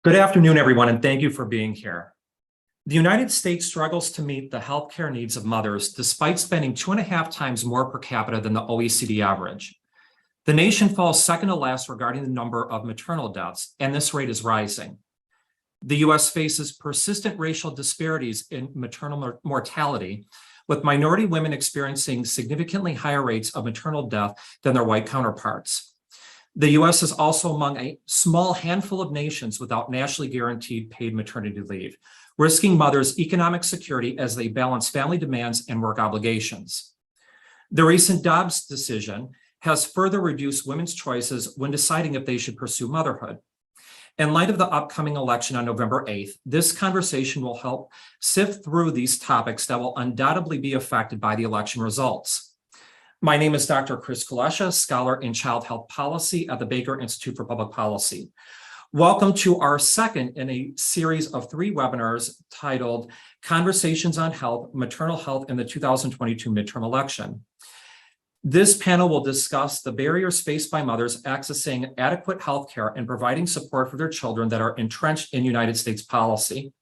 Good afternoon, everyone, and thank you for being here. The United States struggles to meet the healthcare needs of mothers despite spending 2.5 times more per capita than the OECD average. The nation falls second to last regarding the number of maternal deaths, and this rate is rising. The US faces persistent racial disparities in maternal mortality, with minority women experiencing significantly higher rates of maternal death than their white counterparts. The US is also among a small handful of nations without nationally guaranteed paid maternity leave, risking mothers' economic security as they balance family demands and work obligations. The recent Dobbs decision has further reduced women's choices when deciding if they should pursue motherhood. In light of the upcoming election on November 8th, this conversation will help sift through these topics that will undoubtedly be affected by the election results. My name is Dr. Chris Kulesza, scholar in child health policy at the Baker Institute for Public Policy. Welcome to our second in a series of 3 webinars titled Conversations on Health, Maternal Health in the 2022 Midterm Election. This panel will discuss the barriers faced by mothers accessing adequate health care and providing support for their children that are entrenched in United States policy.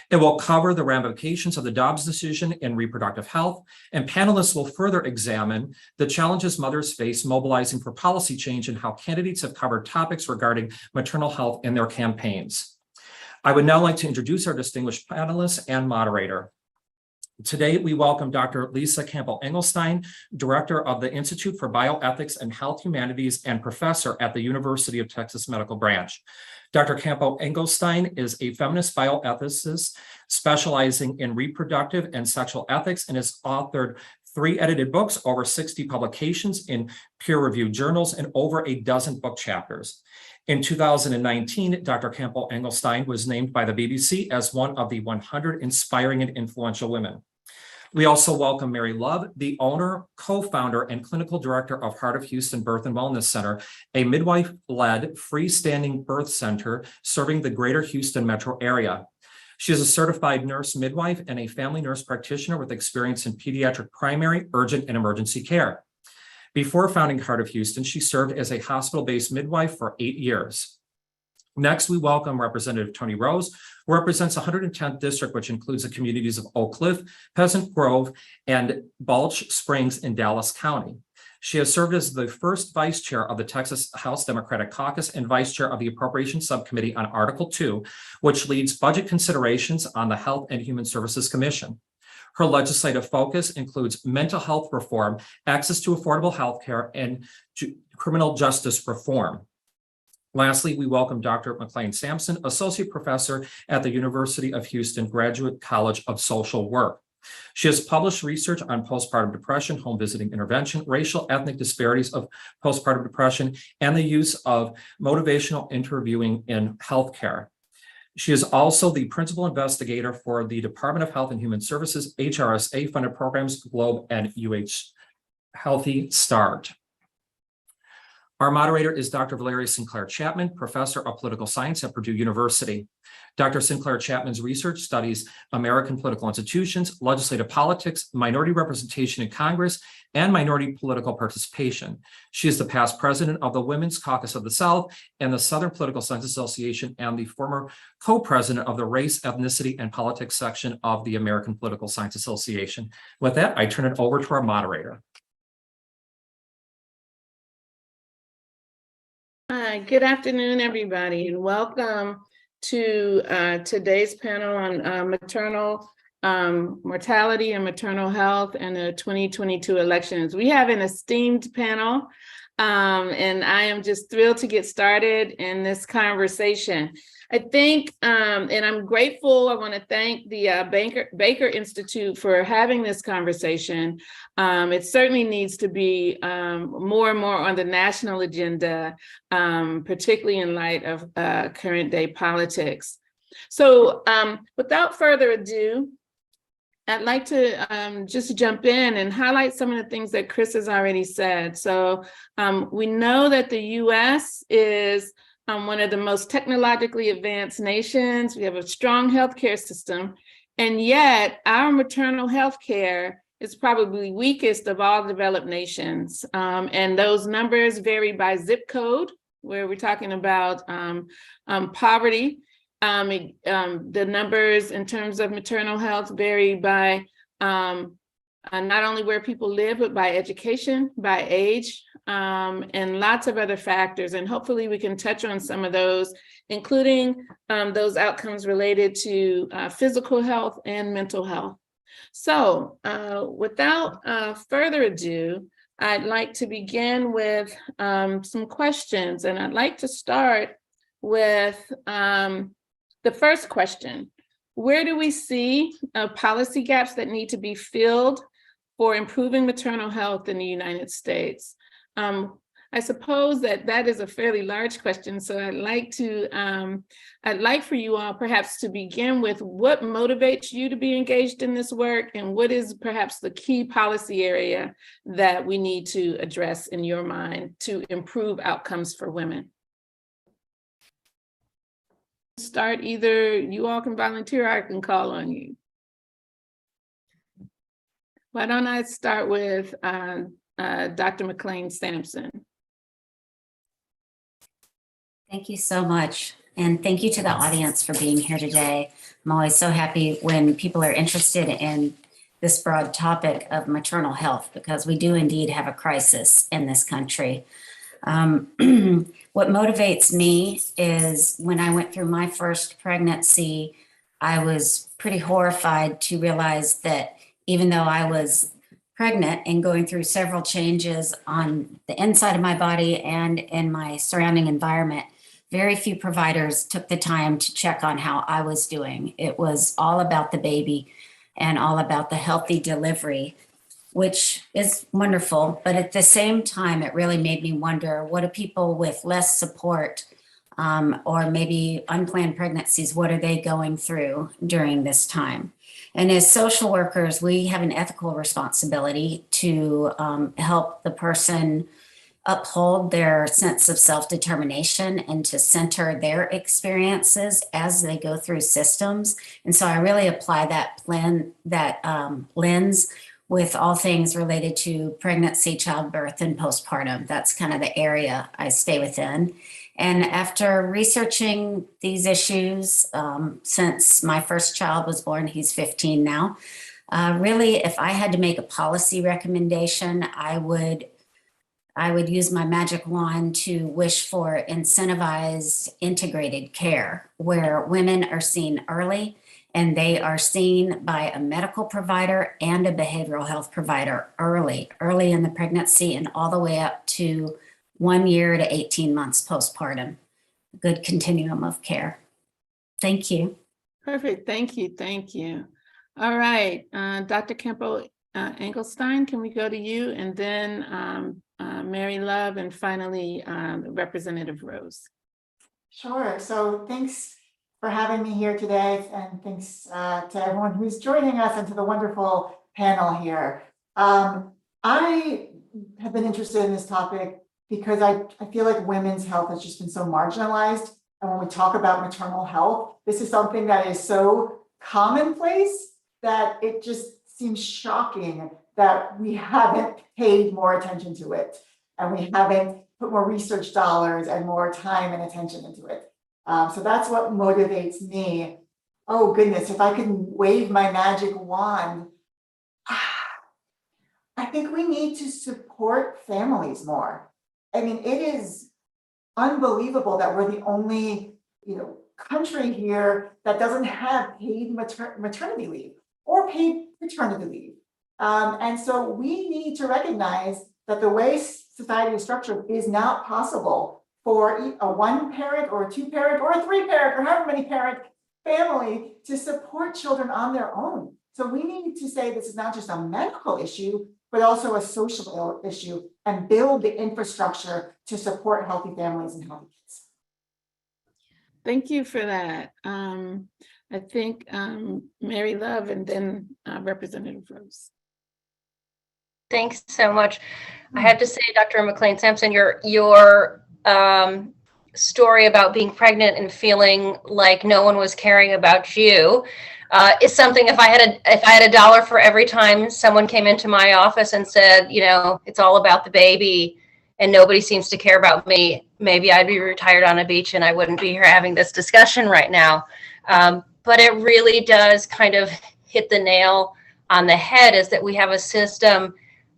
It will cover the ramifications of the Dobbs decision in reproductive health, and panelists will further examine the challenges mothers face mobilizing for policy change and how candidates have covered topics regarding maternal health in their campaigns. I would now like to introduce our distinguished panelists and moderator. Today, we welcome Dr. Lisa Campbell-Engelstein, Director of the Institute for Bioethics and Health Humanities and Professor at the University of Texas Medical Branch. Dr. Campbell-Engelstein is a feminist bioethicist specializing in reproductive and sexual ethics and has authored 3 edited books, over 60 publications in peer-reviewed journals, and over a dozen book chapters. In 2019, Dr. Campbell-Engelstein was named by the BBC as one of the 100 inspiring and influential women. We also welcome Mary Love, the owner, co-founder, and clinical director of Heart of Houston Birth and Wellness Center, a midwife-led freestanding birth center serving the greater Houston metro area. She is a certified nurse midwife and a family nurse practitioner with experience in pediatric primary, urgent, and emergency care. Before founding Heart of Houston, she served as a hospital-based midwife for 8 years. Next, we welcome Representative Tony Rose, who represents 110th District, which includes the communities of Oak Cliff, Pleasant Grove, and Balch Springs in Dallas County. She has served as the first vice chair of the Texas House Democratic Caucus and vice chair of the Appropriations Subcommittee on Article 2, which leads budget considerations on the Health and Human Services Commission. Her legislative focus includes mental health reform, access to affordable health care, and criminal justice reform. Lastly, we welcome Dr. McLean Sampson, Associate Professor at the University of Houston Graduate College of Social Work. She has published research on postpartum depression, home visiting intervention, racial ethnic disparities of postpartum depression, and the use of motivational interviewing in healthcare. She is also the principal investigator for the Department of Health and Human Services, HRSA-funded programs, Globe, and UH Healthy Start. Our moderator is Dr. Valeria Sinclair Chapman, Professor of Political Science at Purdue University. Dr. Sinclair Chapman's research studies American political institutions, legislative politics, minority representation in Congress, and minority political participation. She is the past president of the Women's Caucus of the South and the Southern Political Science Association, and the former co-president of the Race, Ethnicity, and Politics section of the American Political Science Association. With that, I turn it over to our moderator. Hi, good afternoon, everybody, and welcome to today's panel on maternal mortality and maternal health and the 2022 elections. We have an esteemed panel, and I am just thrilled to get started in this conversation. I think, and I'm grateful, I want to thank the Baker Institute for having this conversation. It certainly needs to be more and more on the national agenda, particularly in light of current day politics. So without further ado, I'd like to just jump in and highlight some of the things that Chris has already said. So we know that the US is one of the most technologically advanced nations. We have a strong healthcare system, and yet our maternal health care is probably weakest of all developed nations. And those numbers vary by zip code, where we're talking about poverty. The numbers in terms of maternal health vary by not only where people live, but by education, by age, and lots of other factors. And hopefully we can touch on some of those, including those outcomes related to physical health and mental health. So without further ado, I'd like to begin with some questions, and I'd like to start with the first question. Where do we see policy gaps that need to be filled for improving maternal health in the United States? I suppose that is a fairly large question, so I'd like for you all perhaps to begin with what motivates you to be engaged in this work, and what is perhaps the key policy area that we need to address in your mind to improve outcomes for women. Start, either you all can volunteer or I can call on you. Why don't I start with Dr. McLean-Sampson. Thank you so much. And thank you to the audience for being here today. I'm always so happy when people are interested in this broad topic of maternal health, because we do indeed have a crisis in this country. What motivates me is when I went through my first pregnancy, I was pretty horrified to realize that even though I was pregnant and going through several changes on the inside of my body and in my surrounding environment, very few providers took the time to check on how I was doing. It was all about the baby and all about the healthy delivery, which is wonderful. But at the same time, it really made me wonder, what do people with less support or maybe unplanned pregnancies, what are they going through during this time? And as social workers, we have an ethical responsibility to help the person uphold their sense of self-determination and to center their experiences as they go through systems. And so I really apply that lens with all things related to pregnancy, childbirth, and postpartum. That's kind of the area I stay within. And after researching these issues since my first child was born, he's 15 now, really, if I had to make a policy recommendation, I would use my magic wand to wish for incentivized integrated care, where women are seen early and they are seen by a medical provider and a behavioral health provider early in the pregnancy and all the way up to 1 year to 18 months postpartum. A good continuum of care. Thank you. Perfect. Thank you. Thank you. All right. Dr. Kempo Engelstein, can we go to you? And then Mary Love, and finally Representative Rose. Sure. So thanks for having me here today, and thanks to everyone who's joining us and to the wonderful panel here. I have been interested in this topic because I feel like women's health has just been so marginalized. And when we talk about maternal health, this is something that is so commonplace that it just seems shocking that we haven't paid more attention to it, and we haven't put more research dollars and more time and attention into it. So that's what motivates me. Oh goodness, if I could wave my magic wand, I think we need to support families more. I mean, it is unbelievable that we're the only, country here that doesn't have paid maternity leave or paid paternity leave. And so we need to recognize that the way society is structured is not possible for a one parent or a two parent or a three parent or however many parent family to support children on their own. So we need to say this is not just a medical issue, but also a social issue, and build the infrastructure to support healthy families and healthy kids. Thank you for that. I think Mary Love, and then Representative Rose. Thanks so much. I have to say, Dr. McLean-Sampson, your story about being pregnant and feeling like no one was caring about you is something. If I had a dollar for every time someone came into my office and said, it's all about the baby, and nobody seems to care about me, maybe I'd be retired on a beach and I wouldn't be here having this discussion right now. But it really does kind of hit the nail on the head, is that we have a system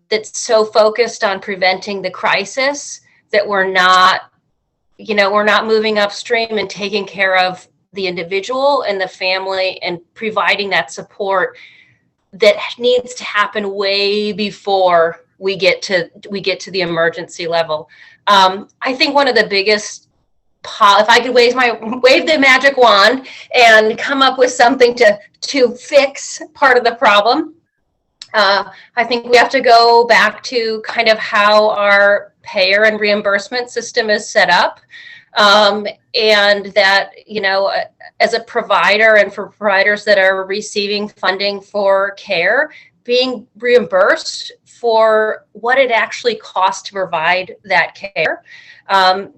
that's so focused on preventing the crisis that we're not moving upstream and taking care of the individual and the family and providing that support that needs to happen way before we get to the emergency level. I think one of the biggest, if I could wave the magic wand and come up with something to fix part of the problem, I think we have to go back to kind of how our payer and reimbursement system is set up. And that, as a provider and for providers that are receiving funding for care, being reimbursed for what it actually costs to provide that care.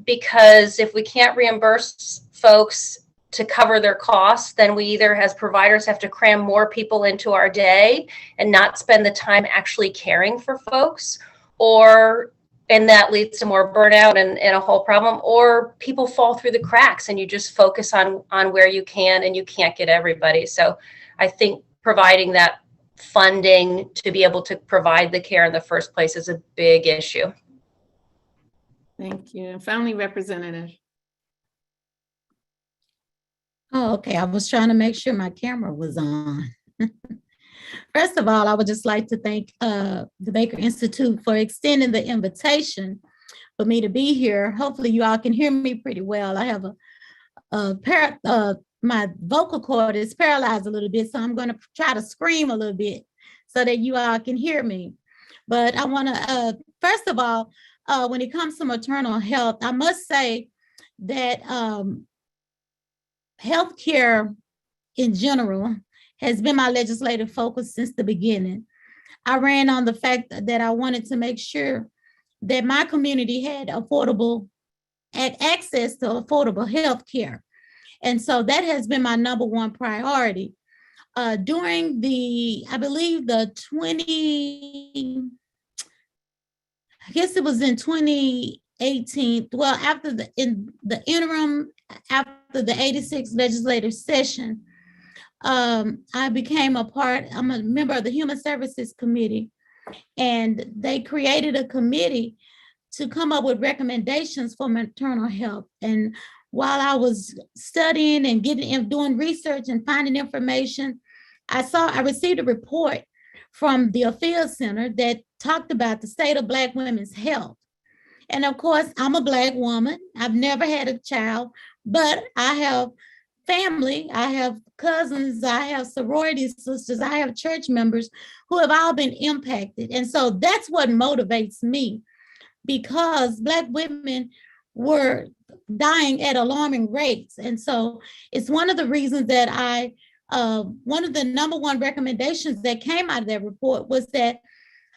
Because if we can't reimburse folks to cover their costs, then we either as providers have to cram more people into our day and not spend the time actually caring for folks, and that leads to more burnout and a whole problem, or people fall through the cracks and you just focus on where you can and you can't get everybody. So I think providing that funding to be able to provide the care in the first place is a big issue. Thank you. Family representative. Oh, okay. I was trying to make sure my camera was on. First of all, I would just like to thank the Baker Institute for extending the invitation for me to be here. Hopefully you all can hear me pretty well. I have my vocal cord is paralyzed a little bit, so I'm going to try to scream a little bit so that you all can hear me. But I want to, first of all, when it comes to maternal health, I must say that healthcare in general has been my legislative focus since the beginning. I ran on the fact that I wanted to make sure that my community had access to affordable health care. And so that has been my number one priority. During I believe in 2018, well, in the interim, after the 86th legislative session, I became I'm a member of the Human Services Committee, and they created a committee to come up with recommendations for maternal health. And while I was studying and doing research and finding information, I received a report from the Affairs Center that talked about the state of Black women's health. And of course, I'm a Black woman. I've never had a child, but I have family, I have cousins, I have sorority sisters, I have church members who have all been impacted. And so that's what motivates me, because Black women were dying at alarming rates. And so it's one of the reasons that one of the number one recommendations that came out of that report was that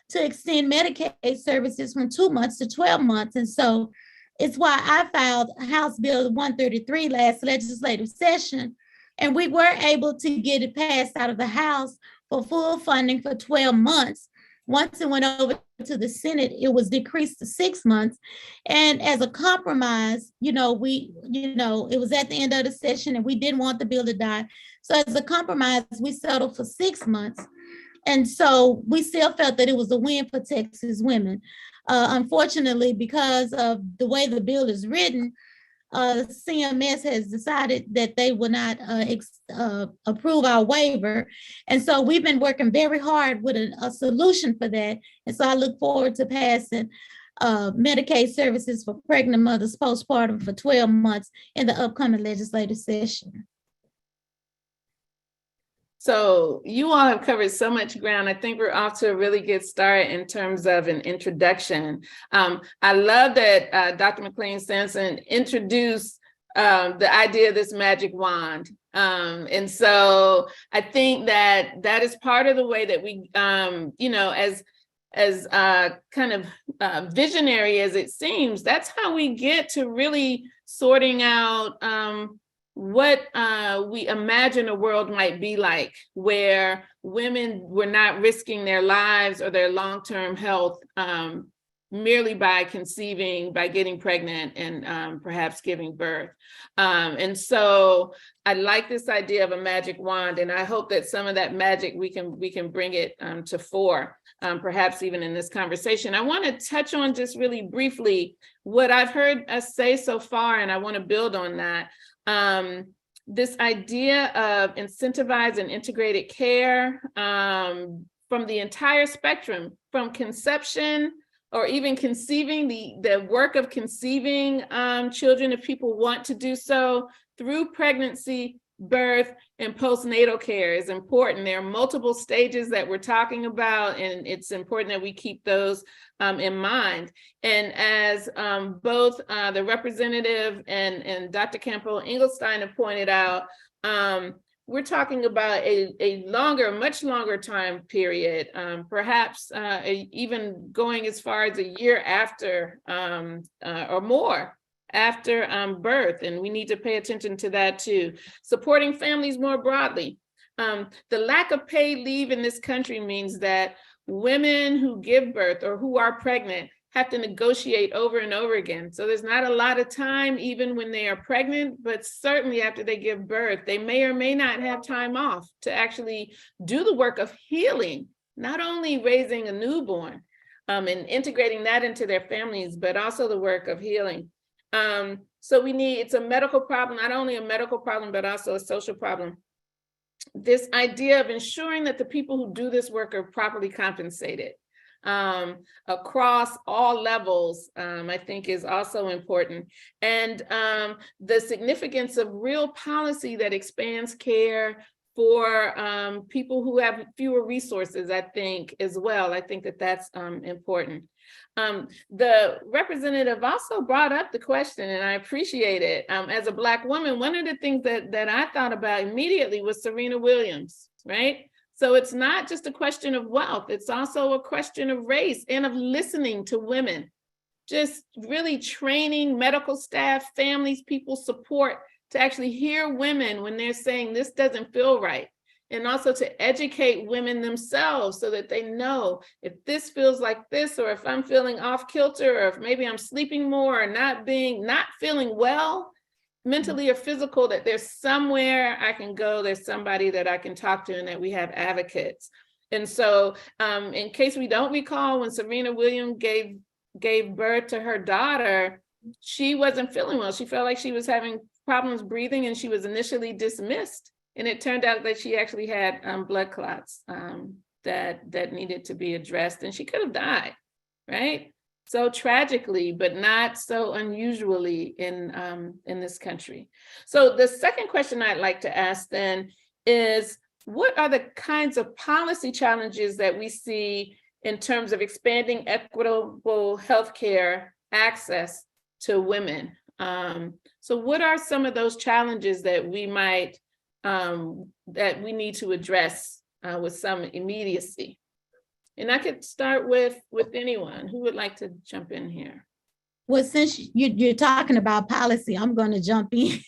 to extend Medicaid services from 2 months to 12 months. And so it's why I filed House Bill 133 last legislative session, and we were able to get it passed out of the House for full funding for 12 months. Once it went over to the Senate, it was decreased to 6 months. And as a compromise, it was at the end of the session and we didn't want the bill to die. So as a compromise, we settled for 6 months. And so we still felt that it was a win for Texas women. Unfortunately, because of the way the bill is written, CMS has decided that they will not approve our waiver. And so we've been working very hard with a solution for that. And so I look forward to passing Medicaid services for pregnant mothers postpartum for 12 months in the upcoming legislative session. So you all have covered so much ground. I think we're off to a really good start in terms of an introduction. I love that Dr. McLean-Sampson introduced the idea of this magic wand. And so I think that is part of the way that we, as kind of visionary as it seems, that's how we get to really sorting out what we imagine a world might be like, where women were not risking their lives or their long-term health merely by conceiving, by getting pregnant and perhaps giving birth. And so I like this idea of a magic wand, and I hope that some of that magic we can bring it to fore, perhaps even in this conversation. I want to touch on just really briefly what I've heard us say so far, and I want to build on that. This idea of incentivized and integrated care from the entire spectrum, from conception or even conceiving, the work of conceiving children if people want to do so, through pregnancy, birth, and postnatal care is important. There are multiple stages that we're talking about, and it's important that we keep those in mind. And as both the representative and Dr. Campbell-Engelstein have pointed out, we're talking about a much longer time period, perhaps even going as far as a year after or more after birth, and we need to pay attention to that too. Supporting families more broadly. The lack of paid leave in this country means that women who give birth or who are pregnant have to negotiate over and over again. So there's not a lot of time even when they are pregnant, but certainly after they give birth, they may or may not have time off to actually do the work of healing, not only raising a newborn and integrating that into their families, but also the work of healing. So it's a medical problem, not only a medical problem, but also a social problem. This idea of ensuring that the people who do this work are properly compensated across all levels, I think is also important. And the significance of real policy that expands care for people who have fewer resources, I think, as well. I think that that's important. The representative also brought up the question, and I appreciate it. As a Black woman, one of the things that I thought about immediately was Serena Williams, right? So it's not just a question of wealth, it's also a question of race and of listening to women. Just really training medical staff, families, people, support to actually hear women when they're saying this doesn't feel right. And also to educate women themselves so that they know if this feels like this, or if I'm feeling off kilter, or if maybe I'm sleeping more or not feeling well, mentally or physical, that there's somewhere I can go, there's somebody that I can talk to, and that we have advocates. And so in case we don't recall, when Serena Williams gave birth to her daughter, she wasn't feeling well. She felt like she was having problems breathing, and she was initially dismissed. And it turned out that she actually had blood clots that needed to be addressed, and she could have died, right? So tragically, but not so unusually in this country. So the second question I'd like to ask then is, what are the kinds of policy challenges that we see in terms of expanding equitable healthcare access to women? So what are some of those challenges that we might that we need to address with some immediacy? And I could start with anyone who would like to jump in here. Well, since you're talking about policy, I'm going to jump in.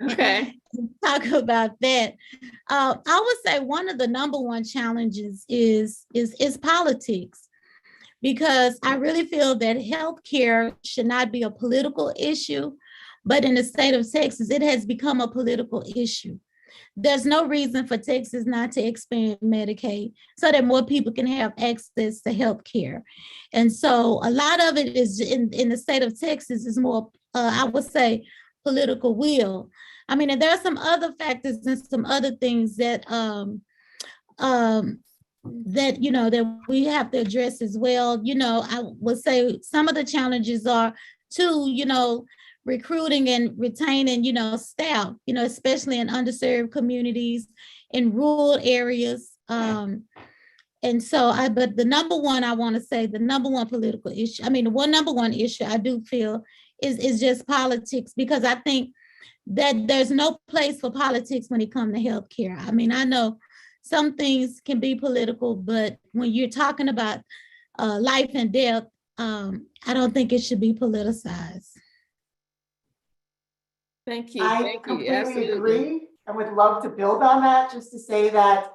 Okay. And talk about that. I would say one of the number one challenges is politics, because I really feel that healthcare should not be a political issue, but in the state of Texas, it has become a political issue. There's no reason for Texas not to expand Medicaid so that more people can have access to health care. And so a lot of it is in the state of Texas is more, I would say, political will. I mean, and there are some other factors and some other things that that we have to address as well. I would say some of the challenges are too, recruiting and retaining, staff, especially in underserved communities, in rural areas. And so but the number one, I want to say the number one political issue, number one issue I do feel is just politics, because I think that there's no place for politics when it comes to healthcare. I know some things can be political, but when you're talking about life and death, I don't think it should be politicized. Thank you. I Thank you. completely Absolutely. agree, and would love to build on that, just to say that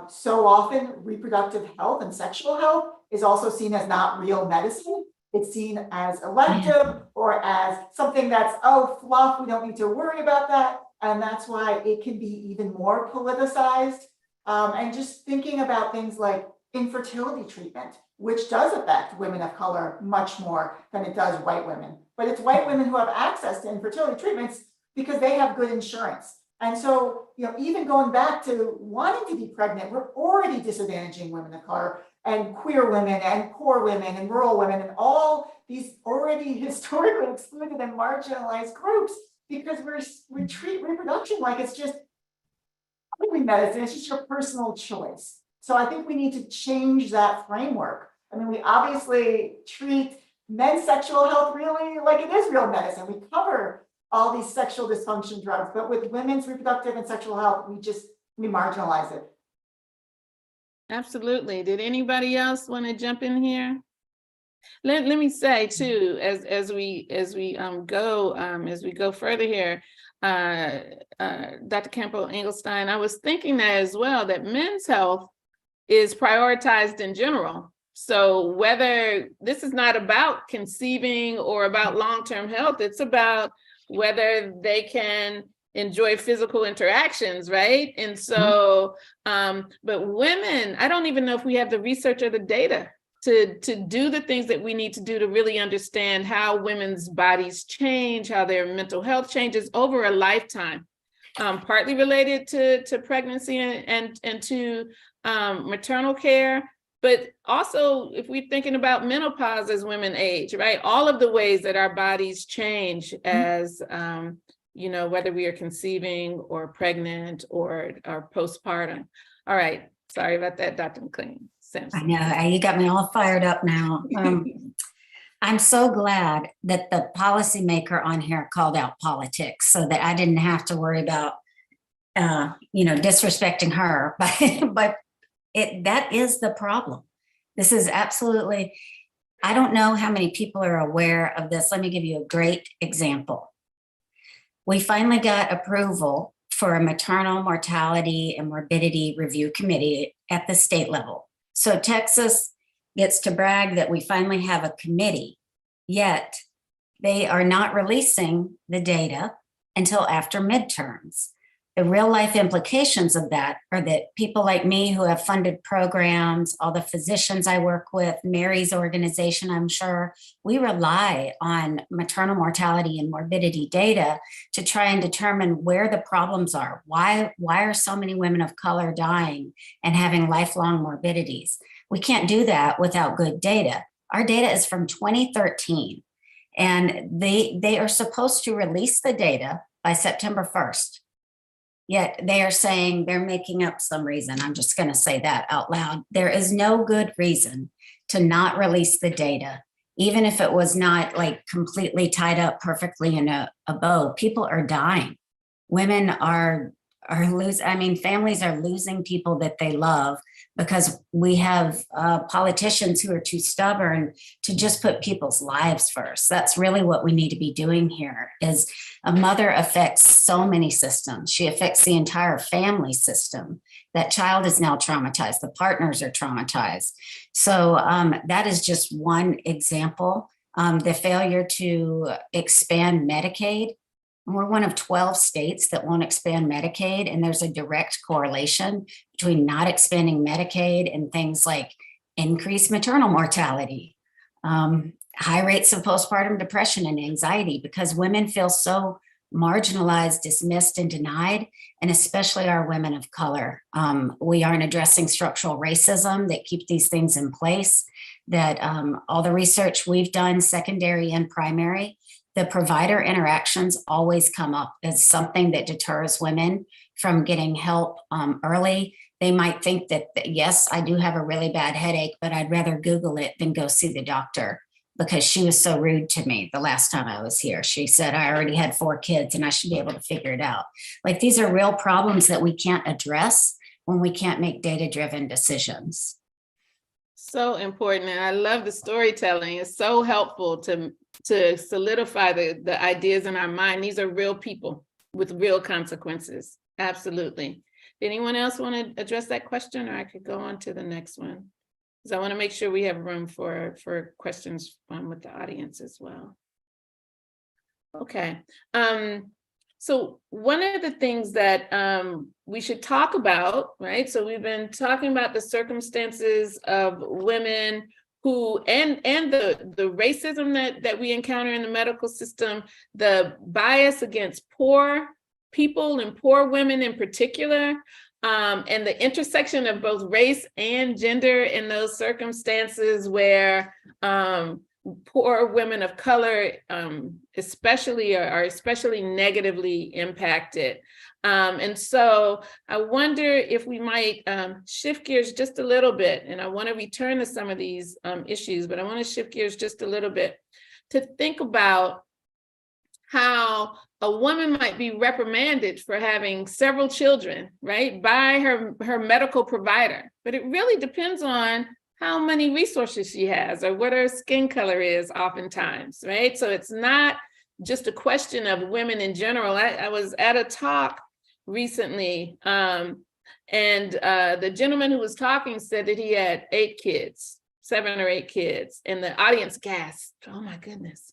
so often reproductive health and sexual health is also seen as not real medicine. It's seen as elective or as something that's, oh, fluff, we don't need to worry about that. And that's why it can be even more politicized. And just thinking about things like infertility treatment, which does affect women of color much more than it does white women. But it's white women who have access to infertility treatments because they have good insurance. And so, even going back to wanting to be pregnant, we're already disadvantaging women of color and queer women and poor women and rural women and all these already historically excluded and marginalized groups, because we treat reproduction like it's just medicine, it's just your personal choice. So I think we need to change that framework. I mean, we obviously treat men's sexual health really like it is real medicine. We cover all these sexual dysfunction drugs, but with women's reproductive and sexual health, we marginalize it. Absolutely. Did anybody else want to jump in here? Let me say too, as we go further here, Dr. Campbell-Engelstein, I was thinking that as well, that men's health is prioritized in general. So whether this is not about conceiving or about long-term health, it's about whether they can enjoy physical interactions, right? And so, but women, I don't even know if we have the research or the data to do the things that we need to do to really understand how women's bodies change, how their mental health changes over a lifetime, partly related to pregnancy and to maternal care. But also, if we're thinking about menopause as women age, right? All of the ways that our bodies change as, whether we are conceiving or pregnant or postpartum. All right, sorry about that, Dr. McLean-Sampson. I know, you got me all fired up now. I'm so glad that the policymaker on here called out politics so that I didn't have to worry about, disrespecting her, but that is the problem. This is absolutely, I don't know how many people are aware of this. Let me give you a great example. We finally got approval for a maternal mortality and morbidity review committee at the state level. So Texas gets to brag that we finally have a committee, yet they are not releasing the data until after midterms. The real life implications of that are that people like me who have funded programs, all the physicians I work with, Mary's organization, I'm sure, we rely on maternal mortality and morbidity data to try and determine where the problems are. Why are so many women of color dying and having lifelong morbidities? We can't do that without good data. Our data is from 2013, and they are supposed to release the data by September 1st. Yet they are saying they're making up some reason. I'm just going to say that out loud. There is no good reason to not release the data, even if it was not like completely tied up perfectly in a bow. People are dying. Women are losing, families are losing people that they love because we have politicians who are too stubborn to just put people's lives first. That's really what we need to be doing here. Is a mother affects so many systems. She affects the entire family system. That child is now traumatized. The partners are traumatized. So that is just one example. The failure to expand Medicaid. We're one of 12 states that won't expand Medicaid, and there's a direct correlation between not expanding Medicaid and things like increased maternal mortality, high rates of postpartum depression and anxiety, because women feel so marginalized, dismissed, and denied, and especially our women of color. We aren't addressing structural racism that keep these things in place, that all the research we've done, secondary and primary, the provider interactions always come up as something that deters women from getting help early. They might think that, yes, I do have a really bad headache, but I'd rather Google it than go see the doctor because she was so rude to me the last time I was here. She said, I already had 4 kids and I should be able to figure it out. Like, these are real problems that we can't address when we can't make data-driven decisions. So important. And I love the storytelling. It's so helpful to solidify the ideas in our mind. These are real people with real consequences. Absolutely. Did anyone else want to address that question, or I could go on to the next one? because I want to make sure we have room for questions with the audience as well. Okay. So one of the things that we should talk about, right? So we've been talking about the circumstances of women who, and the racism that we encounter in the medical system, the bias against poor people and poor women in particular, and the intersection of both race and gender in those circumstances where poor women of color especially are especially negatively impacted. And so I wonder if we might shift gears just a little bit, and I want to return to some of these issues, but I want to shift gears just a little bit to think about how a woman might be reprimanded for having several children, right, by her medical provider. But it really depends on how many resources she has or what her skin color is oftentimes, right? So it's not just a question of women in general. I was at a talk recently, and the gentleman who was talking said that he had 8 kids, 7 or 8 kids, and the audience gasped, oh my goodness.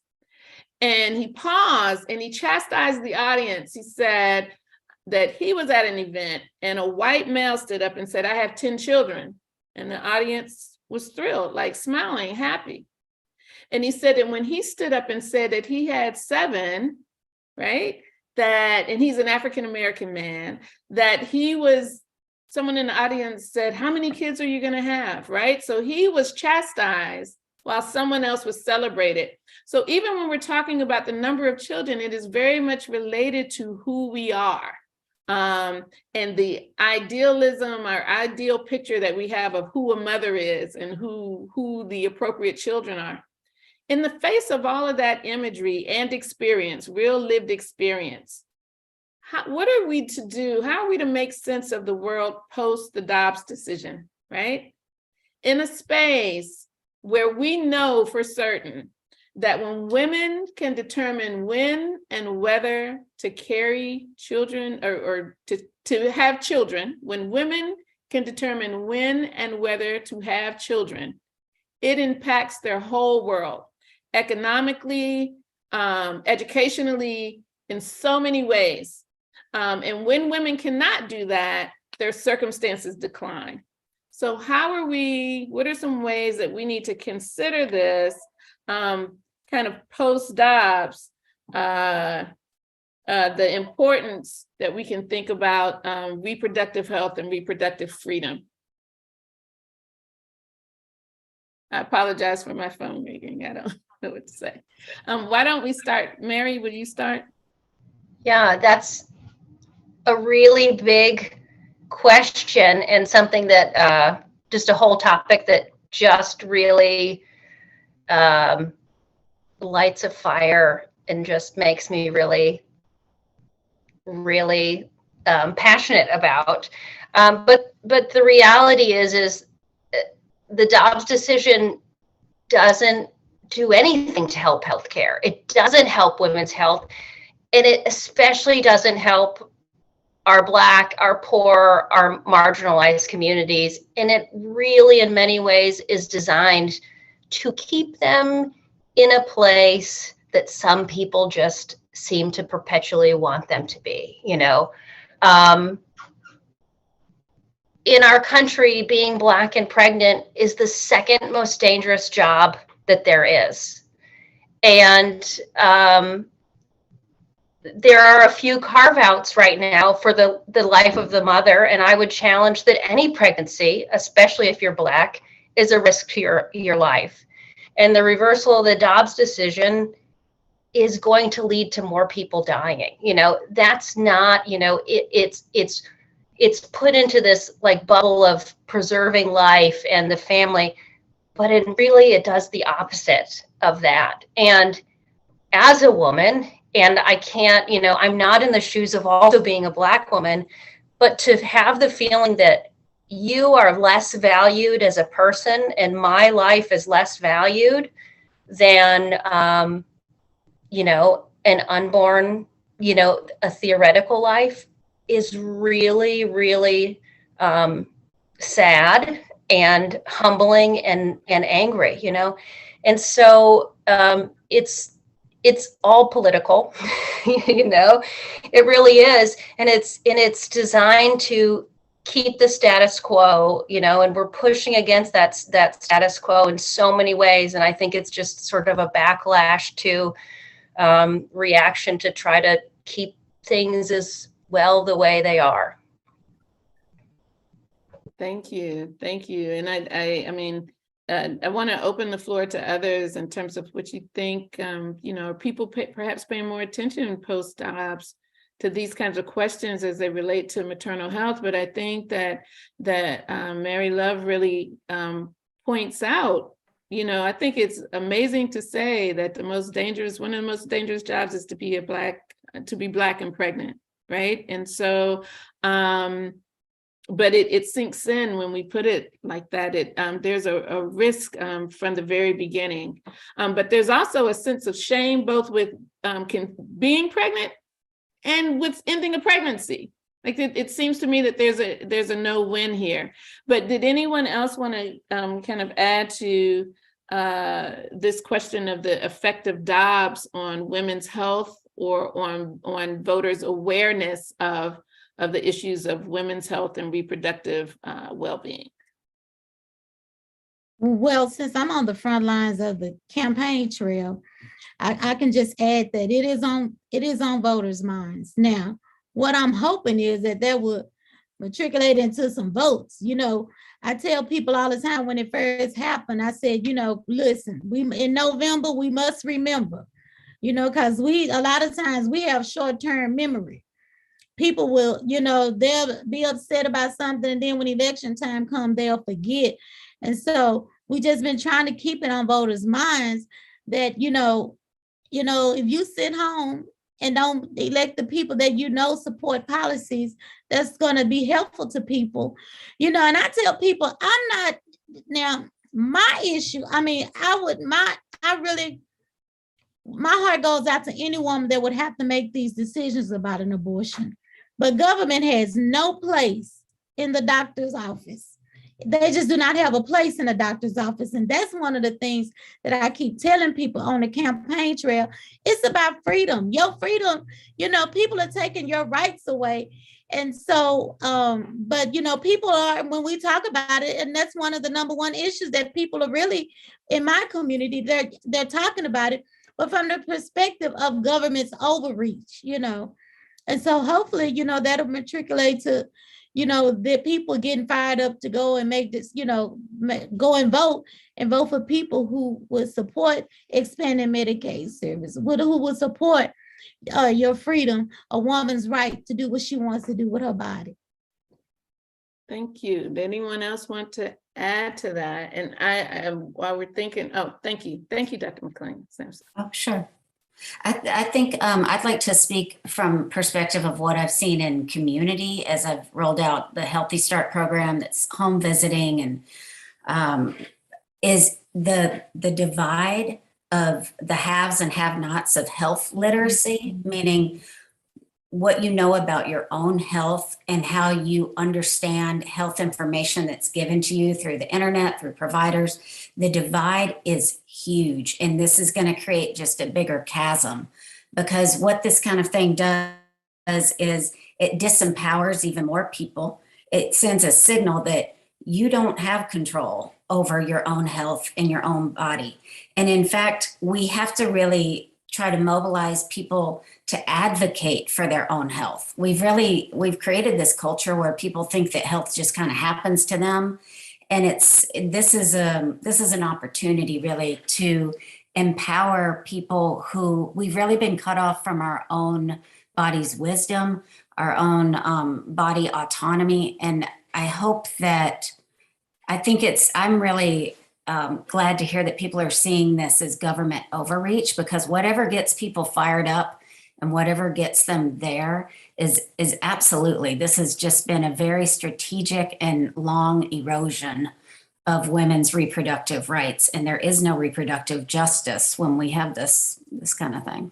And he paused and he chastised the audience. He said that he was at an event and a white male stood up and said, I have 10 children. And the audience was thrilled, like smiling, happy. And he said that when he stood up and said that he had 7, right, and he's an African-American man, that someone in the audience said, how many kids are you gonna have, right? So he was chastised while someone else was celebrated. So even when we're talking about the number of children, it is very much related to who we are. And the idealism, our ideal picture that we have of who a mother is and who the appropriate children are. In the face of all of that imagery and experience, real lived experience, what are we to do? How are we to make sense of the world post the Dobbs decision, right? In a space where we know for certain that when women can determine when and whether to carry children or to have children, when women can determine when and whether to have children, it impacts their whole world, economically, educationally, in so many ways. And when women cannot do that, their circumstances decline. So what are some ways that we need to consider this kind of post-Dobbs, the importance that we can think about reproductive health and reproductive freedom? I apologize for my phone ringing. I don't know what to say. Why don't we start? Mary, would you start? Yeah, that's a really big question and something that just a whole topic that just really lights a fire and just makes me really, really passionate about. But the reality is the Dobbs decision doesn't do anything to help healthcare. It doesn't help women's health, and it especially doesn't help our Black, our poor, our marginalized communities. And it really, in many ways, is designed to keep them in a place that some people just seem to perpetually want them to be, you know. In our country, being Black and pregnant is the second most dangerous job that there is. And there are a few carve-outs right now for the life of the mother, and I would challenge that any pregnancy, especially if you're Black, is a risk to your life. And the reversal of the Dobbs decision is going to lead to more people dying. You know, that's not, you know, it's put into this like bubble of preserving life and the family, but it does the opposite of that. And as a woman, and I can't, you know, I'm not in the shoes of also being a Black woman, but to have the feeling that you are less valued as a person and my life is less valued than, you know, an unborn, you know, a theoretical life is really, really sad and humbling and angry, you know? And so it's all political, you know, it really is. And it's designed to keep the status quo, you know, and we're pushing against that status quo in so many ways. And I think it's just sort of a backlash to reaction to try to keep things as well the way they are. Thank you. Thank you. And I mean, I want to open the floor to others in terms of what you think, you know, people perhaps paying more attention post-ops to these kinds of questions as they relate to maternal health. But I think that Mary Love really points out, you know, I think it's amazing to say that one of the most dangerous jobs is to be Black and pregnant, right? And so, but it sinks in when we put it like that. There's a risk from the very beginning, but there's also a sense of shame both with being pregnant and with ending a pregnancy. Like it seems to me that there's a no-win here. But did anyone else want to kind of add to this question of the effect of Dobbs on women's health or on voters' awareness of the issues of women's health and reproductive well-being? Well, since I'm on the front lines of the campaign trail, I can just add that it is on voters' minds. Now, what I'm hoping is that will matriculate into some votes. You know, I tell people all the time when it first happened, I said, you know, listen, in November, we must remember, you know, because a lot of times we have short-term memory. People will, you know, they'll be upset about something, and then when election time comes, they'll forget. And so we just been trying to keep it on voters' minds that, you know, if you sit home and don't elect the people that you know support policies that's going to be helpful to people, you know, and I tell people, my issue, I mean, my heart goes out to any woman that would have to make these decisions about an abortion. But government has no place in the doctor's office. They just do not have a place in the doctor's office. And that's one of the things that I keep telling people on the campaign trail. It's about freedom. Your freedom, you know, people are taking your rights away. And so, but, you know, people are, when we talk about it, and that's one of the number one issues that people are really, in my community, they're talking about it, but from the perspective of government's overreach, you know. And so hopefully, you know, that'll matriculate to, you know, the people getting fired up to go and make this, you know, go and vote for people who would support expanding Medicaid service, who would support your freedom, a woman's right to do what she wants to do with her body. Thank you. Did anyone else want to add to that? And while we're thinking, thank you, Dr. McLean-Sampson. Oh, sure. I think I'd like to speak from perspective of what I've seen in community as I've rolled out the Healthy Start program that's home visiting, and is the divide of the haves and have-nots of health literacy, meaning what you know about your own health and how you understand health information that's given to you through the internet, through providers. The divide is huge, and this is going to create just a bigger chasm, because what this kind of thing does is it disempowers even more people. It sends a signal that you don't have control over your own health and your own body. And in fact, we have to really try to mobilize people to advocate for their own health. We've created this culture where people think that health just kind of happens to them. And this is an opportunity really to empower people who we've really been cut off from our own body's wisdom, our own body autonomy. And I'm really glad to hear that people are seeing this as government overreach, because whatever gets people fired up and whatever gets them there is absolutely, this has just been a very strategic and long erosion of women's reproductive rights. And there is no reproductive justice when we have this kind of thing.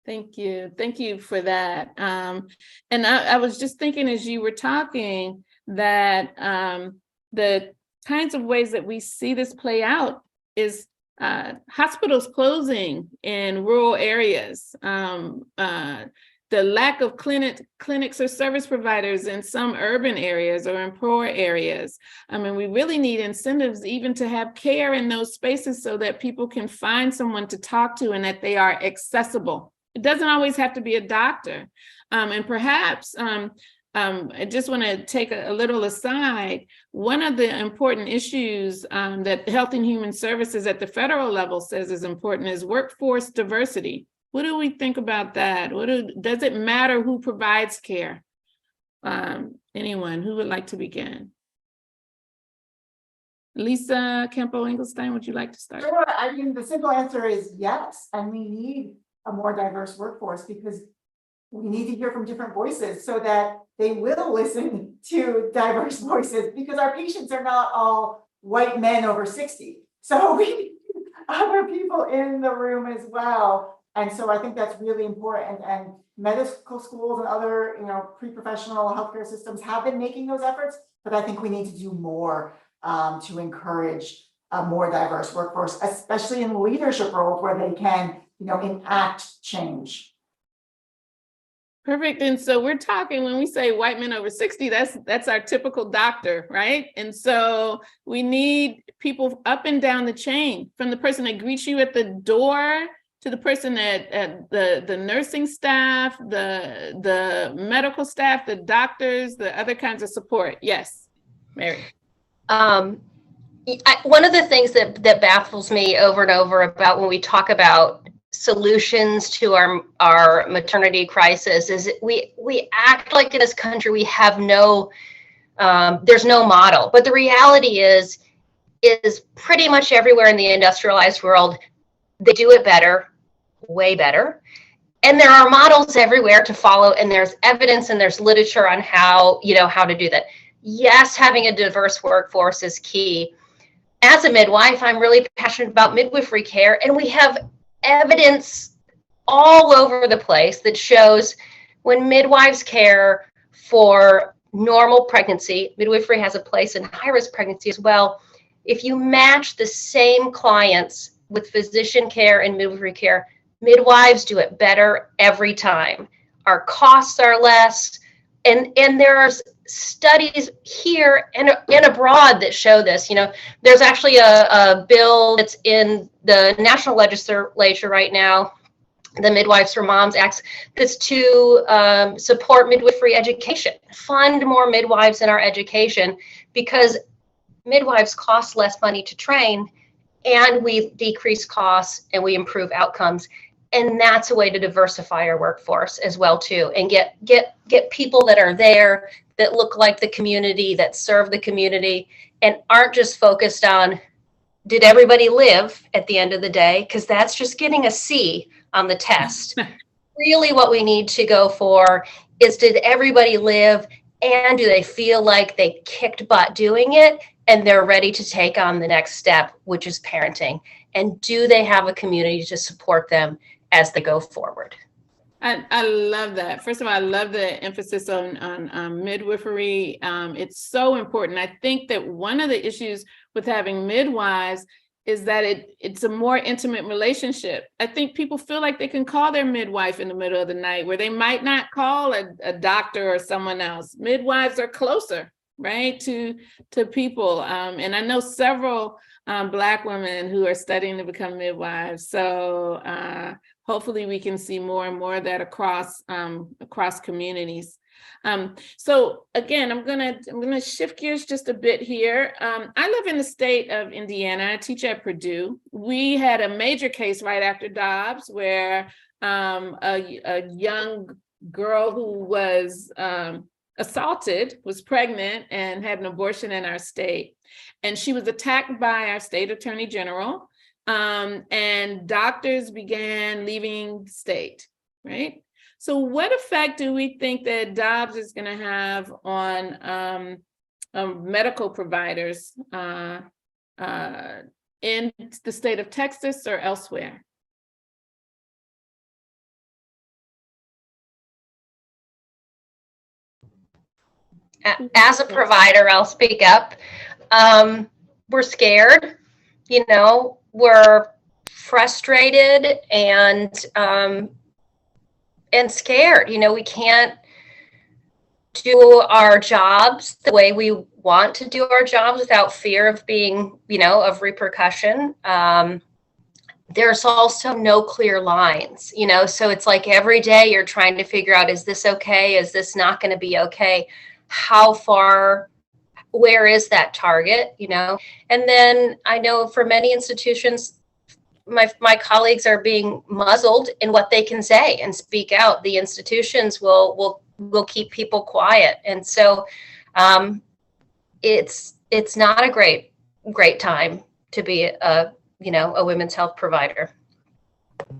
Thank you for that. And I was just thinking as you were talking that the kinds of ways that we see this play out is hospitals closing in rural areas, the lack of clinics or service providers in some urban areas or in poor areas. I mean, we really need incentives even to have care in those spaces so that people can find someone to talk to and that they are accessible. It doesn't always have to be a doctor. And perhaps, I just want to take a little aside. One of the important issues that Health and Human Services at the federal level says is important is workforce diversity. What do we think about that? Does it matter who provides care? Anyone who would like to begin? Lisa Campo-Engelstein, would you like to start? Sure. I mean, the simple answer is yes. And we need a more diverse workforce because we need to hear from different voices so that they will listen to diverse voices, because our patients are not all white men over 60. So we need other people in the room as well. And so I think that's really important. And medical schools and other, pre-professional healthcare systems have been making those efforts, but I think we need to do more to encourage a more diverse workforce, especially in leadership roles where they can, enact change. Perfect. And so we're talking, when we say white men over 60, that's our typical doctor, right? And so we need people up and down the chain, from the person that greets you at the door to the person at the nursing staff, the medical staff, the doctors, the other kinds of support. Yes, Mary. One of the things that baffles me over and over about when we talk about solutions to our maternity crisis is we act like in this country we have there's no model, but the reality is pretty much everywhere in the industrialized world they do it better, way better, and there are models everywhere to follow, and there's evidence and there's literature on how to do that. Yes, having a diverse workforce is key. As a midwife, I'm really passionate about midwifery care, and we have evidence all over the place that shows when midwives care for normal pregnancy, midwifery has a place in high-risk pregnancy as well. If you match the same clients with physician care and midwifery care, midwives do it better every time. Our costs are less, and there are studies here and abroad that show this. There's actually a bill that's in the national legislature right now, the Midwives for Moms Act, that's to support midwifery education, fund more midwives in our education, because midwives cost less money to train, and we decrease costs and we improve outcomes. And that's a way to diversify our workforce as well too, and get people that are there that look like the community, that serve the community, and aren't just focused on, did everybody live at the end of the day? Because that's just getting a C on the test. Really what we need to go for is, did everybody live, and do they feel like they kicked butt doing it and they're ready to take on the next step, which is parenting? And do they have a community to support them as they go forward? I love that. First of all, I love the emphasis on midwifery. It's so important. I think that one of the issues with having midwives is that it's a more intimate relationship. I think people feel like they can call their midwife in the middle of the night, where they might not call a doctor or someone else. Midwives are closer, right, to people. And I know several Black women who are studying to become midwives. So hopefully we can see more and more of that across communities. So again, I'm gonna shift gears just a bit here. I live in the state of Indiana. I teach at Purdue. We had a major case right after Dobbs where a young girl who was assaulted, was pregnant, and had an abortion in our state. And she was attacked by our state attorney general, and doctors began leaving the state, right? So what effect do we think that Dobbs is going to have on medical providers in the state of Texas or elsewhere? As a provider, I'll speak up. we're scared, we're frustrated and scared. We can't do our jobs the way we want to do our jobs without fear of being, of repercussion. There's also no clear lines, so it's like every day you're trying to figure out, is this okay? Is this not going to be okay? How far, where is that target, And then I know for many institutions, my colleagues are being muzzled in what they can say and speak out. The institutions will keep people quiet. And so it's not a great time to be a women's health provider.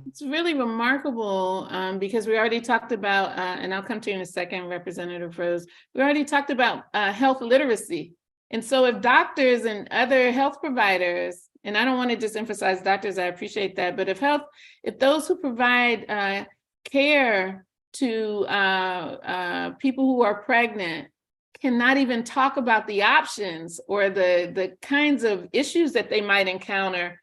It's really remarkable because we already talked about, and I'll come to you in a second, Representative Rose, we already talked about health literacy. And so if doctors and other health providers, and I don't want to just emphasize doctors, I appreciate that, but if those who provide care to people who are pregnant cannot even talk about the options or the kinds of issues that they might encounter,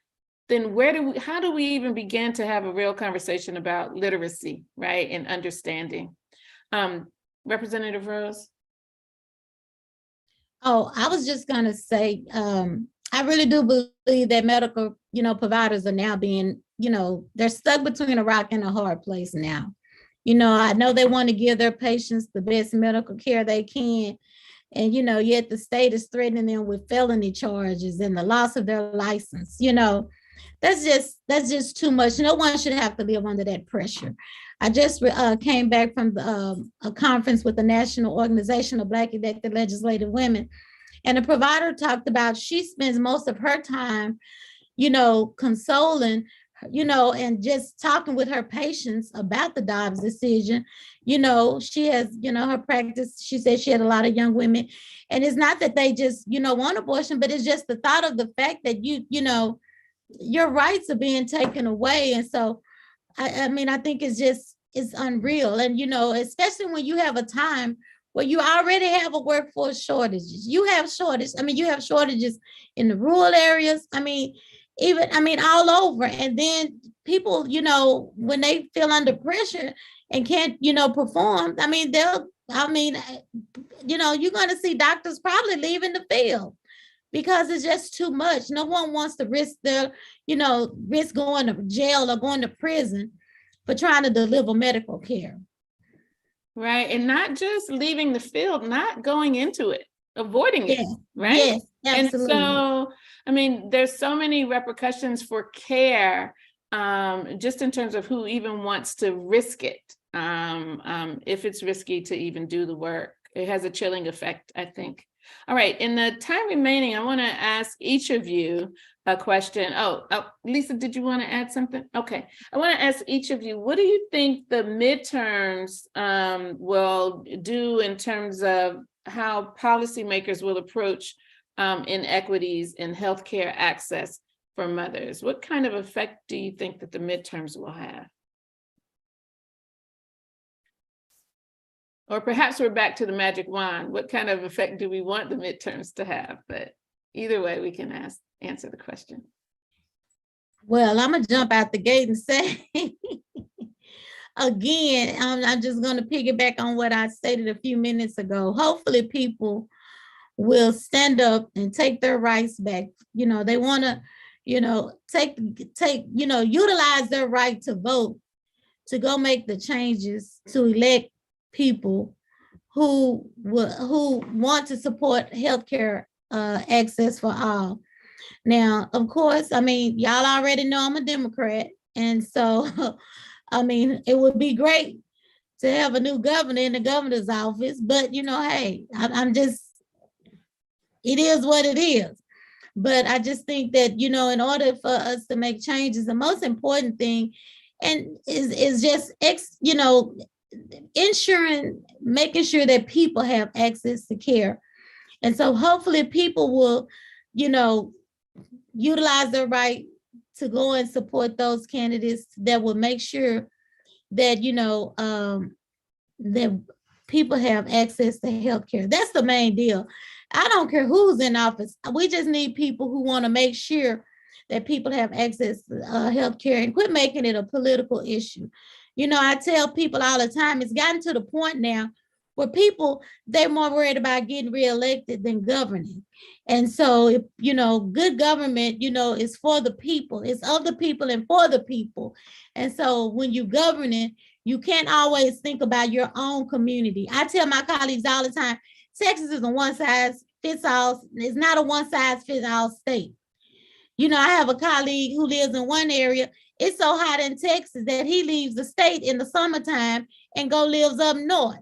then how do we even begin to have a real conversation about literacy, right, and understanding? Representative Rose? Oh, I was just gonna say, I really do believe that medical, providers are now being, they're stuck between a rock and a hard place now. I know they want to give their patients the best medical care they can. And, yet the state is threatening them with felony charges and the loss of their license. That's just too much. No one should have to live under that pressure. I just came back from a conference with the National Organization of Black Elected Legislative Women. And the provider talked about she spends most of her time, consoling, and just talking with her patients about the Dobbs decision. She has, her practice, she said she had a lot of young women. And it's not that they just, want abortion, but it's just the thought of the fact that your rights are being taken away. And so, I think it's unreal. And, especially when you have a time where you already have a workforce shortages. You have shortages in the rural areas. All over. And then people, when they feel under pressure and can't, perform, you're going to see doctors probably leaving the field because it's just too much. No one wants to risk risk going to jail or going to prison for trying to deliver medical care. Right. And not just leaving the field, not going into it, avoiding it. Right. Yes, absolutely. And so, there's so many repercussions for care, just in terms of who even wants to risk it. If it's risky to even do the work, it has a chilling effect, I think. All right. In the time remaining, I want to ask each of you a question. Oh, Lisa, did you want to add something? Okay. I want to ask each of you, what do you think the midterms will do in terms of how policymakers will approach inequities in healthcare access for mothers? What kind of effect do you think that the midterms will have? Or perhaps we're back to the magic wand. What kind of effect do we want the midterms to have? But either way, we can answer the question. Well, I'm gonna jump out the gate and say, again, I'm just gonna piggyback on what I stated a few minutes ago. Hopefully people will stand up and take their rights back. They want to, utilize their right to vote to go make the changes to elect people who want to support healthcare access for all. Now, of course, y'all already know I'm a Democrat. And so, it would be great to have a new governor in the governor's office, but hey, it is what it is. But I just think that, in order for us to make changes, the most important thing is just, making sure that people have access to care. And so hopefully people will, utilize their right to go and support those candidates that will make sure that, that people have access to healthcare. That's the main deal. I don't care who's in office. We just need people who want to make sure that people have access to health care and quit making it a political issue. You know, I tell people all the time, it's gotten to the point now where people, they're more worried about getting reelected than governing. And so, if, you know, good government, you know, is for the people, it's of the people and for the people. And so when you govern it, you can't always think about your own community. I tell my colleagues all the time, Texas is a one size fits all. It's not a one size fits all state. You know, I have a colleague who lives in one area. It's so hot in Texas that he leaves the state in the summertime and lives up north.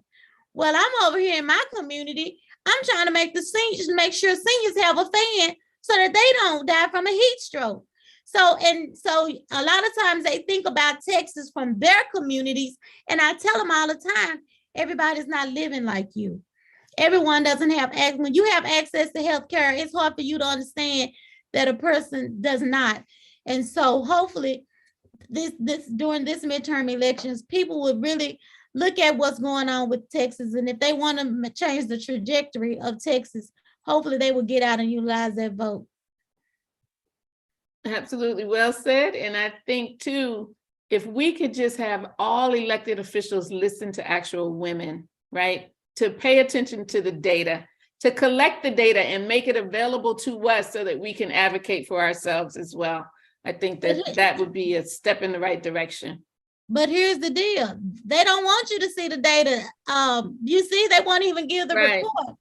Well, I'm over here in my community. I'm trying to make make sure seniors have a fan so that they don't die from a heat stroke. So a lot of times they think about Texas from their communities, and I tell them all the time, everybody's not living like you. Everyone doesn't have access. When you have access to health care, it's hard for you to understand that a person does not. And so hopefully during this midterm elections, people would really look at what's going on with Texas. And if they want to change the trajectory of Texas, hopefully they will get out and utilize that vote. Absolutely, well said. And I think too, if we could just have all elected officials listen to actual women, right? To pay attention to the data, to collect the data and make it available to us so that we can advocate for ourselves as well. I think that would be a step in the right direction. But here's the deal. They don't want you to see the data. You see, they won't even give the report.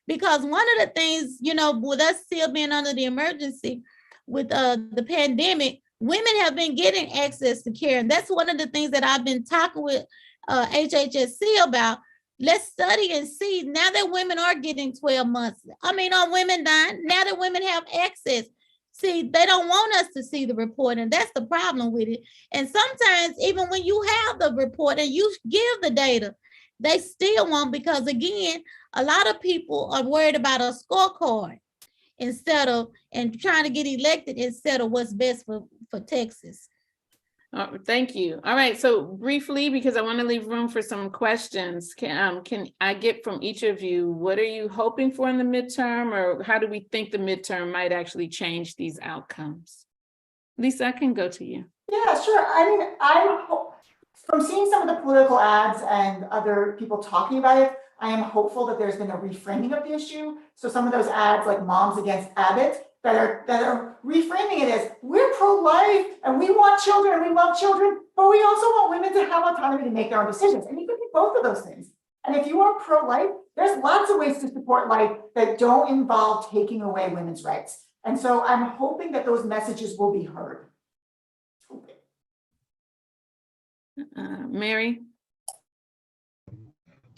Because one of the things, you know, with us still being under the emergency with the pandemic, women have been getting access to care. And that's one of the things that I've been talking with HHSC about. Let's study and see now that women are getting 12 months. I mean, are women dying? Now that women have access. See, they don't want us to see the report, and that's the problem with it. And sometimes even when you have the report and you give the data, they still won't, because again, a lot of people are worried about a scorecard and trying to get elected instead of what's best for Texas. Thank you. All right, so briefly, because I want to leave room for some questions, can I get from each of you, what are you hoping for in the midterm, or how do we think the midterm might actually change these outcomes? Lisa, I can go to you. Yeah, sure. I mean, from seeing some of the political ads and other people talking about it, I am hopeful that there's been a reframing of the issue. So some of those ads like Moms Against Abbott that are reframing it as we're pro-life and we want children and we love children, but we also want women to have autonomy to make their own decisions. And you can do both of those things. And if you are pro-life, there's lots of ways to support life that don't involve taking away women's rights. And so I'm hoping that those messages will be heard. Mary?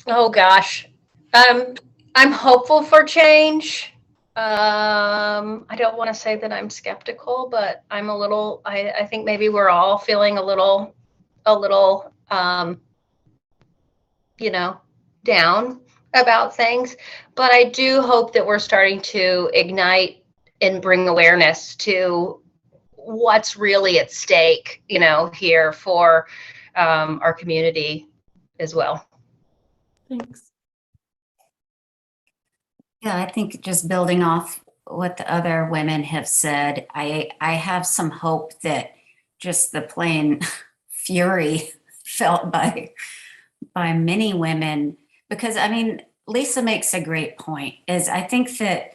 Oh gosh, I'm hopeful for change. I don't want to say that I'm skeptical, but I'm a little, I think maybe we're all feeling a little, you know, down about things, but I do hope that we're starting to ignite and bring awareness to what's really at stake, you know, here for our community as well. Thanks. Yeah, I think just building off what the other women have said, I have some hope that just the plain fury felt by many women, because I mean, Lisa makes a great point, is I think that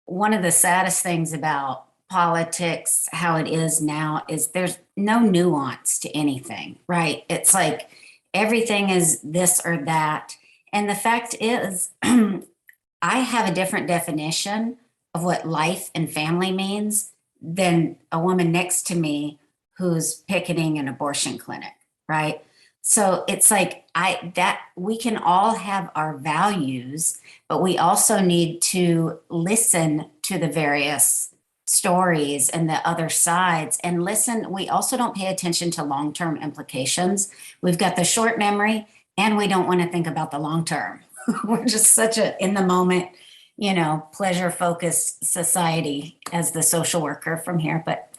one of the saddest things about politics, how it is now, is there's no nuance to anything, right? It's like everything is this or that. And the fact is, I have a different definition of what life and family means than a woman next to me who's picketing an abortion clinic, right? So it's like that we can all have our values, but we also need to listen to the various stories and the other sides and listen. We also don't pay attention to long-term implications. We've got the short memory and we don't want to think about the long-term. We're just such a in the moment, pleasure focused society as the social worker from here. But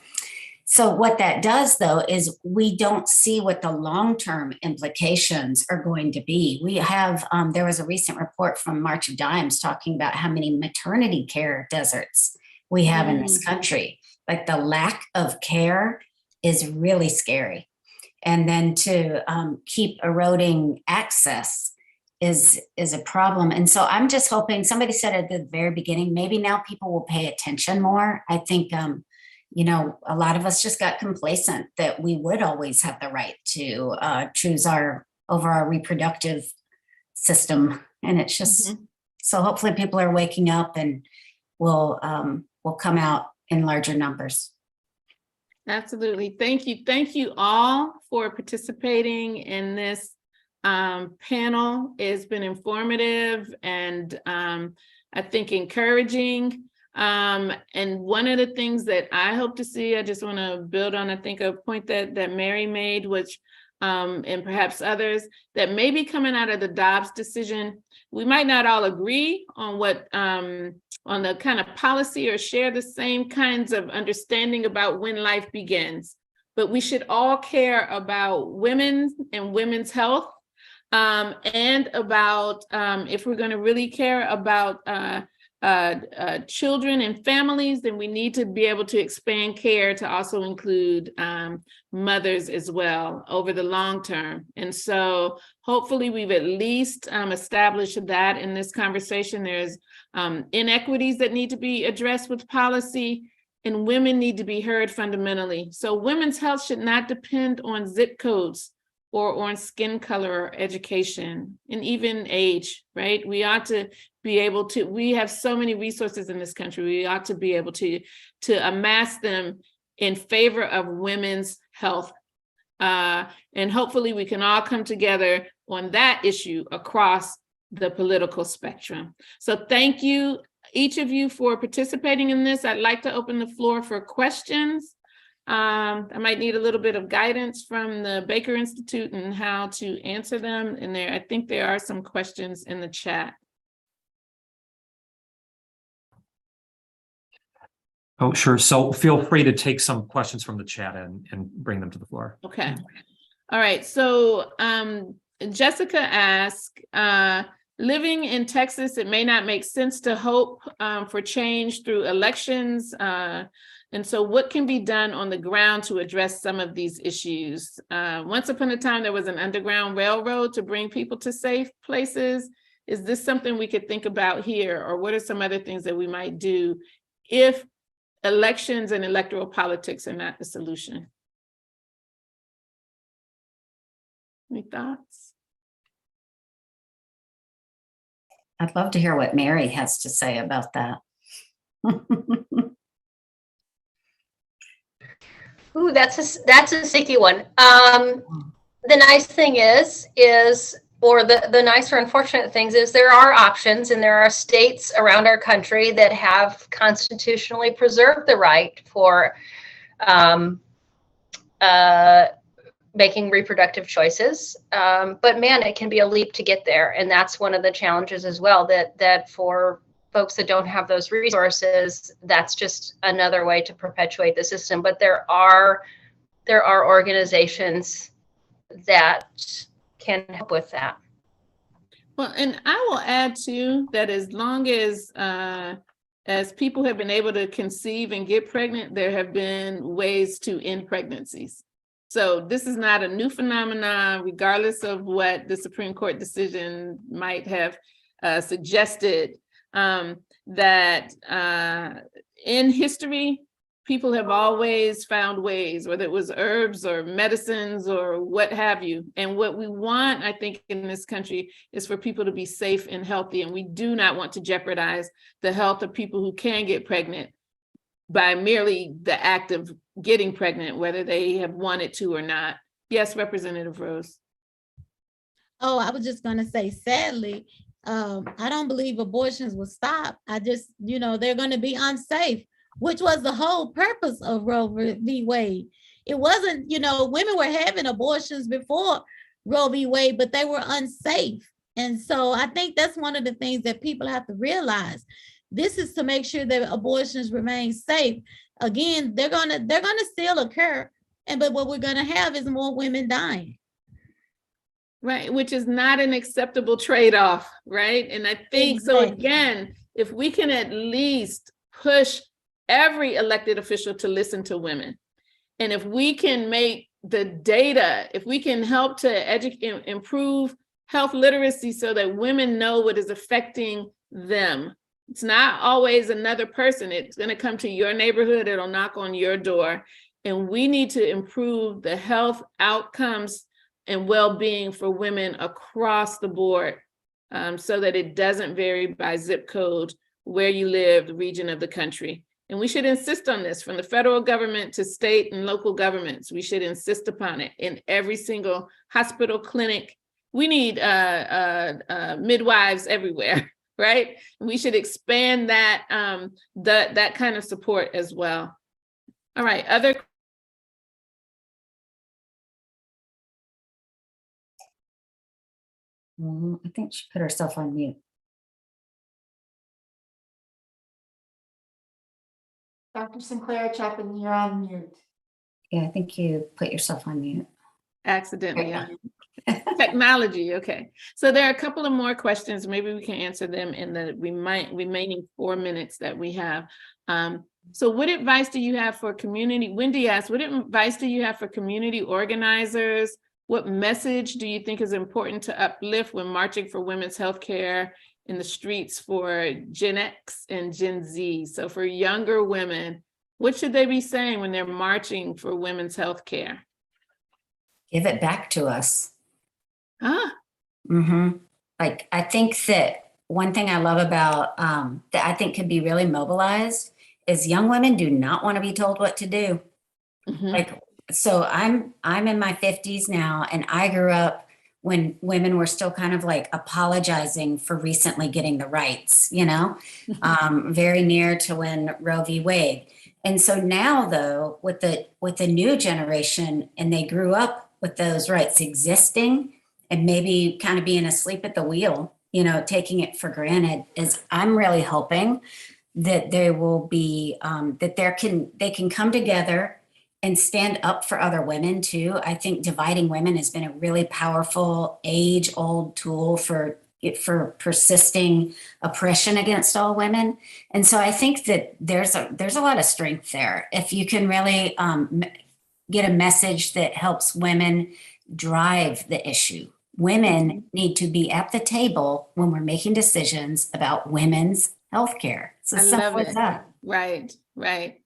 So what that does, though, is we don't see what the long-term implications are going to be. We have, there was a recent report from March of Dimes talking about how many maternity care deserts we have in this country. Like the lack of care is really scary. And then to keep eroding access is a problem. And so I'm just hoping, somebody said at the very beginning, maybe now people will pay attention more. I think, you know, a lot of us just got complacent that we would always have the right to choose over our reproductive system. And it's just, so hopefully people are waking up and will come out in larger numbers. Absolutely. Thank you. Thank you all for participating in this panel. It's been informative and I think encouraging. And one of the things that I hope to see, I just want to build on, I think, a point that Mary made, which and perhaps others, that may be coming out of the Dobbs decision. We might not all agree on what on the kind of policy or share the same kinds of understanding about when life begins, but we should all care about women and women's health, and about if we're going to really care about children and families, then we need to be able to expand care to also include mothers as well over the long term. And so hopefully we've at least established that in this conversation. There's inequities that need to be addressed with policy, and women need to be heard fundamentally. So women's health should not depend on zip codes or on skin color or education, and even age, right? We ought to be able to, we have so many resources in this country, we ought to be able to amass them in favor of women's health. And hopefully we can all come together on that issue across the political spectrum. So thank you, each of you, for participating in this. I'd like to open the floor for questions. I might need a little bit of guidance from the Baker Institute and how to answer them. And I think there are some questions in the chat. Oh, sure. So feel free to take some questions from the chat and bring them to the floor. Okay. All right. So Jessica asked, living in Texas, it may not make sense to hope for change through elections. And so what can be done on the ground to address some of these issues? Once upon a time, there was an underground railroad to bring people to safe places. Is this something we could think about here? Or what are some other things that we might do if elections and electoral politics are not the solution? Any thoughts? I'd love to hear what Mary has to say about that. Ooh, that's a sticky one. The nice thing is, or the nice or unfortunate things is there are options, and there are states around our country that have constitutionally preserved the right for making reproductive choices. But man, it can be a leap to get there. And that's one of the challenges as well, that for folks that don't have those resources, that's just another way to perpetuate the system. But there are organizations that can help with that. Well, and I will add too, that as long as people have been able to conceive and get pregnant, there have been ways to end pregnancies. So this is not a new phenomenon, regardless of what the Supreme Court decision might have suggested, that in history, people have always found ways, whether it was herbs or medicines or what have you. And what we want, I think, in this country is for people to be safe and healthy. And we do not want to jeopardize the health of people who can get pregnant by merely the act of getting pregnant, whether they have wanted to or not. Yes, Representative Rose. Oh, I was just going to say, sadly, I don't believe abortions will stop. I just, they're going to be unsafe, which was the whole purpose of Roe v. Wade. It wasn't, women were having abortions before Roe v. Wade, but they were unsafe. And so I think that's one of the things that people have to realize. This is to make sure that abortions remain safe, again, they're gonna still occur. But what we're gonna have is more women dying. Right, which is not an acceptable trade-off, right? And I think so Exactly. again, if we can at least push every elected official to listen to women, and if we can make the data, if we can help to improve health literacy so that women know what is affecting them. It's not always another person. It's going to come to your neighborhood. It'll knock on your door. And we need to improve the health outcomes and well-being for women across the board, so that it doesn't vary by zip code, where you live, the region of the country. And we should insist on this from the federal government to state and local governments. We should insist upon it in every single hospital, clinic. We need midwives everywhere, right? We should expand that, that kind of support as well. All right, other. I think she put herself on mute. Dr. Sinclair Chapman, you're on mute. Yeah, I think you put yourself on mute. Accidentally. Technology. Okay. So there are a couple of more questions. Maybe we can answer them in the remaining 4 minutes that we have. So what advice do you have for community? Wendy asked, what advice do you have for community organizers? What message do you think is important to uplift when marching for women's health care in the streets for Gen X and Gen Z? So for younger women, what should they be saying when they're marching for women's health care? Give it back to us. Ah. Like, I think that one thing I love about that I think could be really mobilized is young women do not want to be told what to do. Like, so I'm in my 50s now, and I grew up when women were still kind of like apologizing for recently getting the rights, you know, very near to when Roe v. Wade. And so now, though, with the new generation, and they grew up with those rights existing and maybe kind of being asleep at the wheel, you know, taking it for granted, is I'm really hoping that there will be, that they can come together and stand up for other women too. I think dividing women has been a really powerful age-old tool for persisting oppression against all women. And so I think that there's a lot of strength there. If you can really get a message that helps women drive the issue. Women need to be at the table when we're making decisions about women's healthcare. It's as simple as that. Right, right.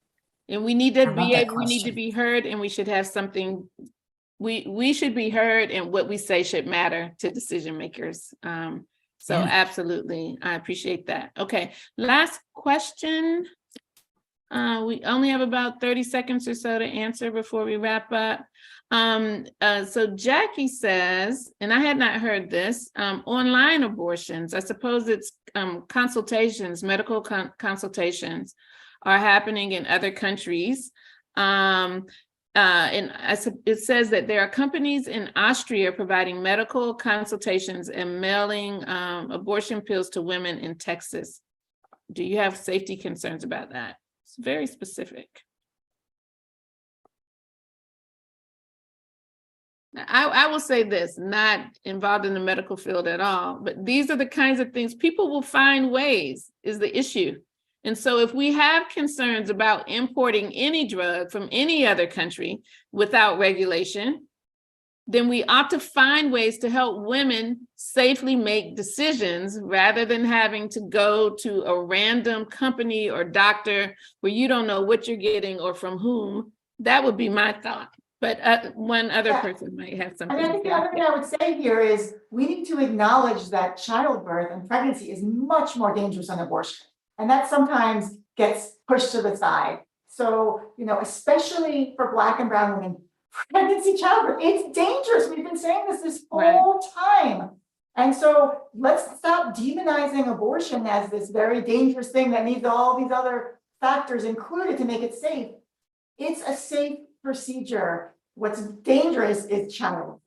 And we need to I love that we need to question. be heard, and we should have something, we should be heard, and what we say should matter to decision makers. So Yeah. absolutely, I appreciate that. Okay, last question. We only have about 30 seconds or so to answer before we wrap up. So Jackie says, and I had not heard this, online abortions, I suppose it's consultations, medical consultations are happening in other countries. And it says that there are companies in Austria providing medical consultations and mailing abortion pills to women in Texas. Do you have safety concerns about that? It's very specific. I will say this, not involved in the medical field at all, but these are the kinds of things people will find ways is the issue. And so if we have concerns about importing any drug from any other country without regulation, then we ought to find ways to help women safely make decisions rather than having to go to a random company or doctor where you don't know what you're getting or from whom. That would be my thought. But one other person might have something. I think the other thing I would say here is we need to acknowledge that childbirth and pregnancy is much more dangerous than abortion. And that sometimes gets pushed to the side. So, you know, especially for Black and brown women, pregnancy, childbirth, it's dangerous. We've been saying this whole time. And so let's stop demonizing abortion as this very dangerous thing that needs all these other factors included to make it safe. It's a safe procedure. What's dangerous is childbirth.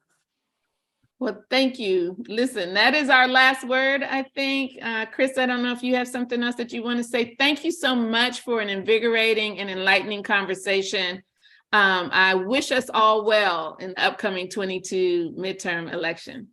Well, thank you. Listen, that is our last word, I think. Chris, I don't know if you have something else that you want to say. Thank you so much for an invigorating and enlightening conversation. I wish us all well in the upcoming 22 midterm election.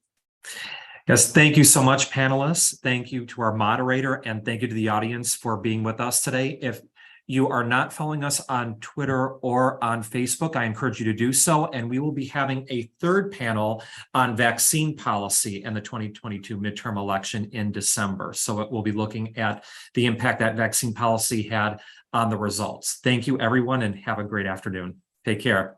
Yes, thank you so much, panelists. Thank you to our moderator, and thank you to the audience for being with us today. If you are not following us on Twitter or on Facebook, I encourage you to do so. And we will be having a third panel on vaccine policy in the 2022 midterm election in December. So it will be looking at the impact that vaccine policy had on the results. Thank you, everyone, and have a great afternoon. Take care.